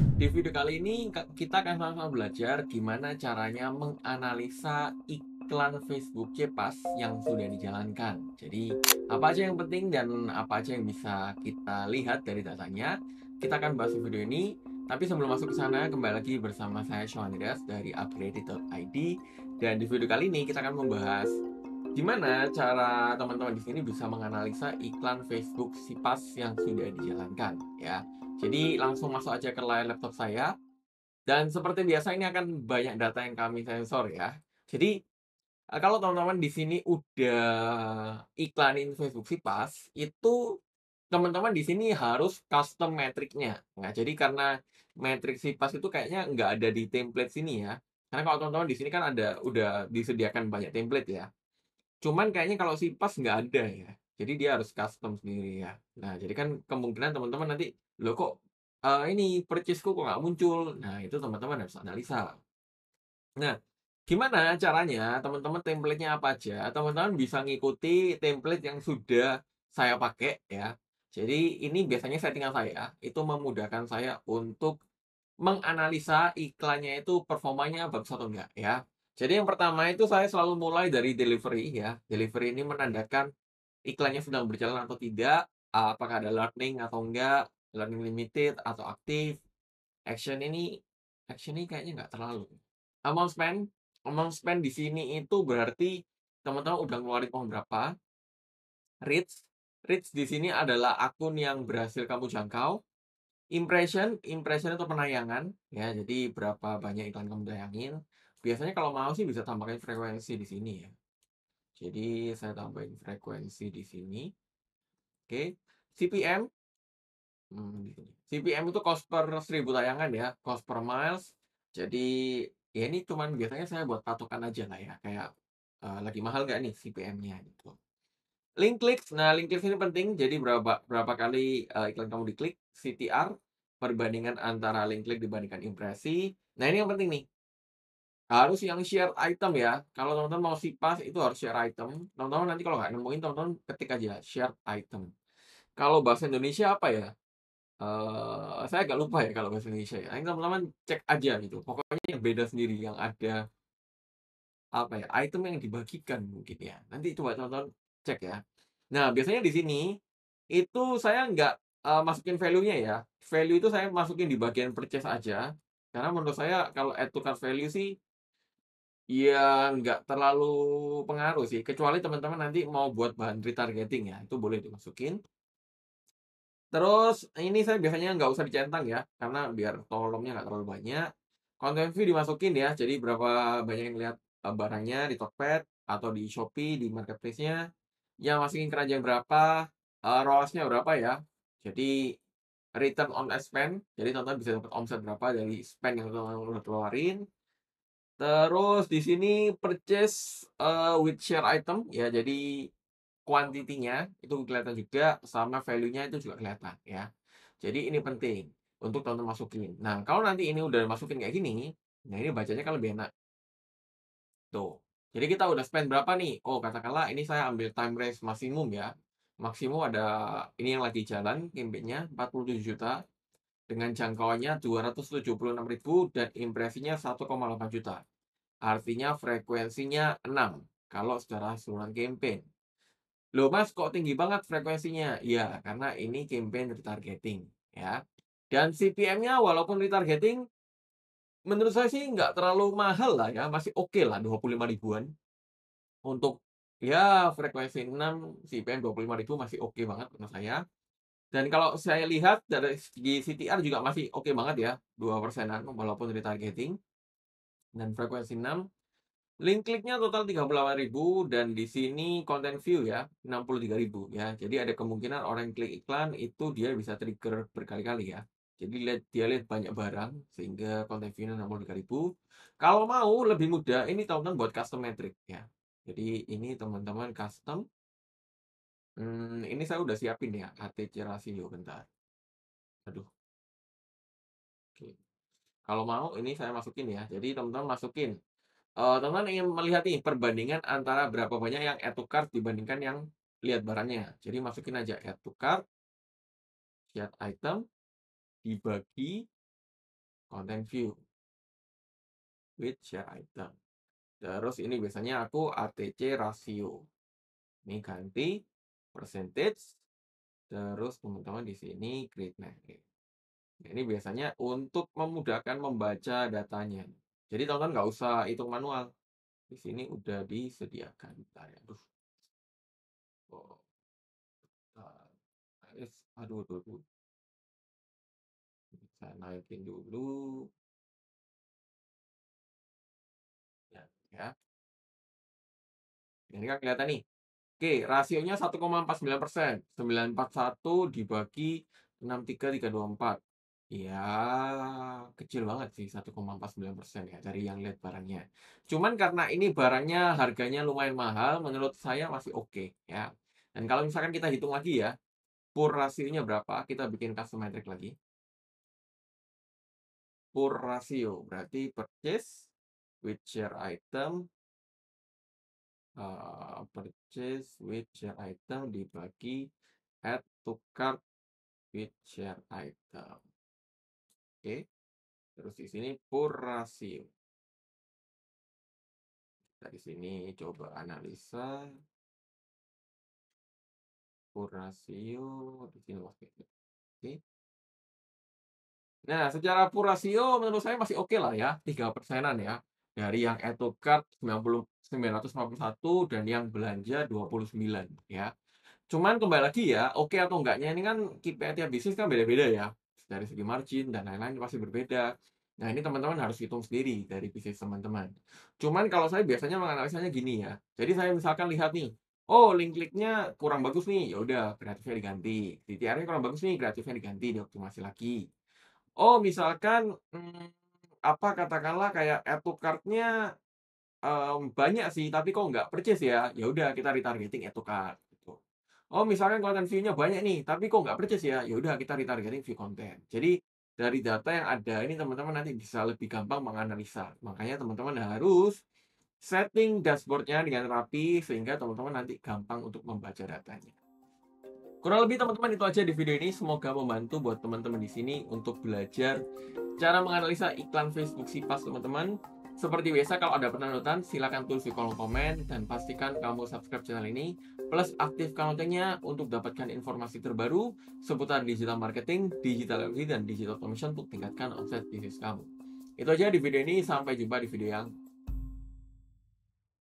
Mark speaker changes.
Speaker 1: Di video kali ini kita akan sama-sama belajar gimana caranya menganalisa iklan Facebook Cepas yang sudah dijalankan. Jadi, apa aja yang penting dan apa aja yang bisa kita lihat dari datanya. Kita akan bahas di video ini. Tapi sebelum masuk ke sana, kembali lagi bersama saya Sean Andreas dari upgraded.id. Dan di video kali ini kita akan membahas gimana cara teman-teman di sini bisa menganalisa iklan Facebook Sipas yang sudah dijalankan ya. Jadi langsung masuk aja ke layar laptop saya dan seperti biasa ini akan banyak data yang kami sensor ya. Jadi, kalau teman-teman di sini udah iklanin Facebook Sipas, itu teman-teman di sini harus custom metricnya. Nah, jadi karena metrik Sipas itu kayaknya nggak ada di template sini ya. Karena kalau teman-teman di sini kan udah disediakan banyak template ya. Cuman kayaknya kalau Sipas nggak ada ya. Jadi dia harus custom sendiri ya. Nah, jadi kan kemungkinan teman-teman nanti, "Loh kok, ini purchase-ku kok nggak muncul?" Nah, itu teman-teman harus analisa. Nah, gimana caranya teman-teman template-nya apa aja, teman-teman bisa ngikuti template yang sudah saya pakai ya. Jadi ini biasanya settingan saya, itu memudahkan saya untuk menganalisa iklannya itu performanya bagus atau enggak ya. Jadi yang pertama itu saya selalu mulai dari delivery ya. Delivery ini menandakan iklannya sedang berjalan atau tidak, apakah ada learning atau enggak, learning limited atau aktif. Action ini action ini kayaknya nggak terlalu. Amount spend amount spend di sini itu berarti teman-teman udah ngeluarin uang berapa. Reach reach di sini adalah akun yang berhasil kamu jangkau. Impression itu penayangan, ya, jadi berapa banyak iklan kamu tayangin. Biasanya kalau mau sih bisa tambahkan frekuensi di sini ya. Jadi saya tambahin frekuensi di sini, oke. CPM, di sini. CPM itu cost per 1.000 tayangan ya, cost per miles. Jadi, ya ini cuman biasanya saya buat patokan aja lah ya, kayak, lagi mahal nggak nih CPM-nya gitu. Link clicks, nah link clicks ini penting, jadi berapa berapa kali, iklan kamu diklik, CTR, perbandingan antara link klik dibandingkan impresi. Nah ini yang penting nih, harus yang share item ya, kalau teman-teman mau sipas itu harus share item, teman-teman nanti kalau nggak nemuin teman-teman ketik aja share item. Kalau bahasa Indonesia apa ya? Saya agak lupa ya kalau bahasa Indonesia ya, nanti teman-teman cek aja gitu, pokoknya yang beda sendiri, yang ada, apa ya, item yang dibagikan mungkin ya, nanti coba teman-teman cek ya. Nah, biasanya di sini, itu saya nggak, masukin value-nya ya, value itu saya masukin di bagian purchase aja, karena menurut saya kalau add to cart value sih, ya nggak terlalu pengaruh sih, kecuali teman-teman nanti mau buat bahan retargeting ya, itu boleh dimasukin. Terus ini saya biasanya nggak usah dicentang ya, karena biar kolomnya nggak terlalu banyak. Content view dimasukin ya, jadi berapa banyak yang lihat, barangnya di Tokped atau di Shopee, di marketplace-nya. Yang masukin keranjang berapa, ROAS-nya berapa ya. Jadi return on ad spend, jadi teman-teman bisa dapat omset berapa dari spend yang teman-teman udah keluarin. Terus di sini purchase, with share item ya, jadi kuantitinya itu kelihatan juga, sama value-nya itu juga kelihatan ya. Jadi ini penting untuk teman-teman masukin. Nah, kalau nanti ini udah masukin kayak gini, nah ini bacanya kan lebih enak, tuh. Jadi kita udah spend berapa nih? Oh, katakanlah ini saya ambil time range maksimum ya. Maksimum ada ini yang lagi jalan campaign-nya 47 juta dengan jangkauannya 276.000 dan impresinya 1,8 juta. Artinya frekuensinya 6 kalau secara keseluruhan campaign. Loh Mas, kok tinggi banget frekuensinya? Iya, karena ini campaign retargeting, ya. Dan CPM-nya walaupun retargeting, menurut saya sih nggak terlalu mahal lah ya, masih oke lah 25 ribuan. Untuk, ya frekuensi 6, CPM 25 ribu masih oke banget menurut saya. Dan kalau saya lihat dari segi CTR juga masih oke banget ya, 2%-an walaupun retargeting dan frekuensi 6. Link kliknya total 38.000 dan di sini content view ya, 63.000 ya. Jadi ada kemungkinan orang yang klik iklan itu dia bisa trigger berkali-kali ya. Jadi dia lihat banyak barang sehingga content view-nya 63.000. Kalau mau lebih mudah, ini teman-teman buat custom metric ya. Jadi ini teman-teman custom, ini saya udah siapin ya, ATC rasio, bentar. Aduh, oke. Kalau mau ini saya masukin ya. Jadi teman-teman masukin. Teman-teman ingin melihat nih perbandingan antara berapa banyak yang add to cart dibandingkan yang lihat barangnya. Jadi masukin aja add to cart, lihat item, dibagi, content view with share item. Terus ini biasanya aku ATC rasio. Ini ganti percentage. Terus teman-teman di sini create name. Nah, ini biasanya untuk memudahkan membaca datanya. Jadi teman-teman nggak usah hitung manual. Di sini udah disediakan. Bentar ya. Oh, bentar. Aduh, aduh, aduh. Saya naikin dulu. Ya. Ini kan kelihatan nih. Oke, rasionya 1,49%. 941 dibagi 63,324. Ya, kecil banget sih 1,49% ya dari yang lihat barangnya. Cuman karena ini barangnya harganya lumayan mahal, menurut saya masih oke ya. Dan kalau misalkan kita hitung lagi ya, pur rasionya berapa, kita bikin custom metric lagi. Pur rasio berarti purchase with share item, purchase with share item dibagi add to cart with share item. Oke, terus di sini pur rasio. Kita di sini coba analisa pur rasio di sini. Oke. Nah, secara pur rasio menurut saya masih oke lah ya, 3%-an ya. Dari yang add to cart 951 dan yang belanja 29 ya. Cuman kembali lagi ya, oke atau enggaknya ini kan KPI tiap bisnis kan beda-beda ya. Dari segi margin dan lain-lain pasti berbeda. Nah, ini teman-teman harus hitung sendiri dari bisnis teman-teman. Cuman kalau saya biasanya menganalisanya gini ya. Jadi saya misalkan lihat nih, oh link kliknya kurang bagus nih, ya udah kreatifnya diganti. CTR-nya kurang bagus nih, kreatifnya diganti, dioptimasi lagi. Oh misalkan, apa, katakanlah kayak add to cart-nya banyak sih, tapi kok nggak purchase ya? Ya udah kita retargeting add to cart, gitu. Oh, misalkan konten view-nya banyak nih, tapi kok nggak purchase ya? Ya udah kita retargeting view konten. Jadi, dari data yang ada ini teman-teman nanti bisa lebih gampang menganalisa. Makanya teman-teman harus setting dashboard-nya dengan rapi, sehingga teman-teman nanti gampang untuk membaca datanya. Kurang lebih teman-teman itu aja di video ini. Semoga membantu buat teman-teman di sini untuk belajar cara menganalisa iklan Facebook Sipas teman-teman. Seperti biasa kalau ada pertanyaan silahkan tulis di kolom komen dan pastikan kamu subscribe channel ini plus aktifkan loncengnya untuk dapatkan informasi terbaru seputar digital marketing, digital LC, dan digital commission untuk tingkatkan omset bisnis kamu. Itu aja di video ini, sampai jumpa di video yang